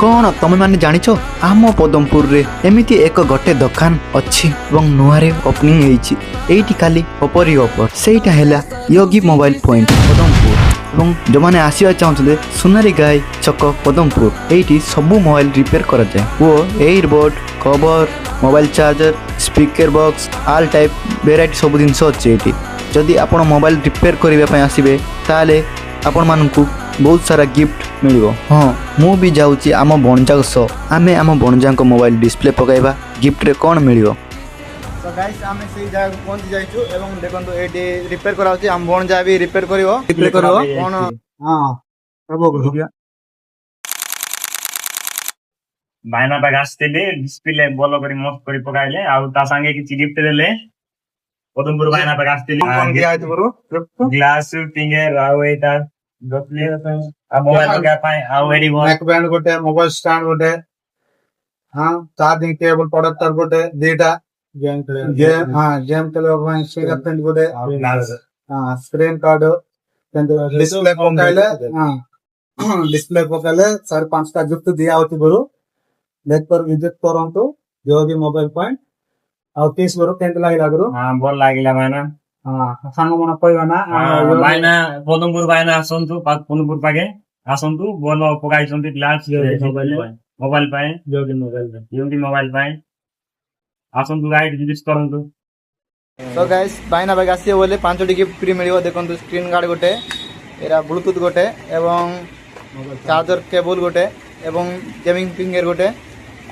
कौन तुम मैंने जानिछ आम पदमपुर रे एमिति एक गोटे दुकान अच्छी एवं नुआरे ओपनिंग होईछि एइटी खाली ऑफर ऑफर सेटा हैला योगी मोबाइल पॉइंट पदमपुर एवं जो माने आसीबा चाहउछले सुनारी गाय चक पदमपुर एइटी सबु मोबाइल रिपेयर करा जाय वो earbud cover mobile charger speaker box all type variety सब जिनस अछि एइटी जदि आपण मोबाइल रिपेयर करिबा पय आसीबे ताले आपण मानकु बहुत सारा गिफ्ट मिलिबो। हाँ मु भी जाउची आम बणजा सह आमे आम बणजा मोबाइल डिस्प्ले पकाइबा गिफ्ट रे कोन मिलिबो। तो गाइस आमे सेही जगह पहुंच जाइछु एवं देखंतु एडी रिपेयर कराउची आम बणजा भी रिपेयर करिवो कोन हां प्रभु को भाईना बाग आसते डिस्प्ले बोलो करी मस्त करी पकाइले आउ ता संगे किछि गिफ्ट देले पदमपुर भाईना बाग आसते कोन दिया आइतो बरो ग्लास फिंगर आउ एटा गपले आ मोबाइल लगा पाए आउ एडी बैक बैंड गोटे मोबाइल स्टैंड गोटे हां चार्जिंग केबल प्रोडक्टर गोटे देटा गेम हां गेम खेलो ପାଇଁ फिंगर प्रिंट गोटे हां स्क्रीन कार्ड डिस्प्ले पकाइले हां डिस्प्ले पकाइले 4-5 टा गिफ्ट दिया होती बरो देख पर विजिट करंतु जो भी मोबाइल पॉइंट आ 30 बरो केंत लागिला गुरु हां बोल लागिला भाईना हां सांग मन कहबा ना भाईना पदमपुर भाईना आसंतु पदमपुर पागे आसंतु बोल पकाइसंतु ग्लास मोबाइल पाए योगी मोबाइल पाए आसंतु गाइड विजिट करंतु। तो गाइस बाइना बैग आसी बोले 5टी गिफ्ट फ्री मिलियो देखंतु स्क्रीन गार्ड गोटे एरा ब्लूटूथ गोटे एवं चार्जर केबल गोटे एवं गेमिंग फिंगर गोटे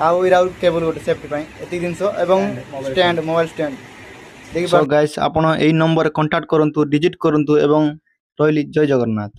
आउ इरा केबल गोटे सेफ्टी पई एति दिनसो एवं स्टैंड मोबाइल स्टैंड देखि गाइस आपण एई नंबर कांटेक्ट करंतु डिजिट करंतु एवं रोइली जय जगन्नाथ।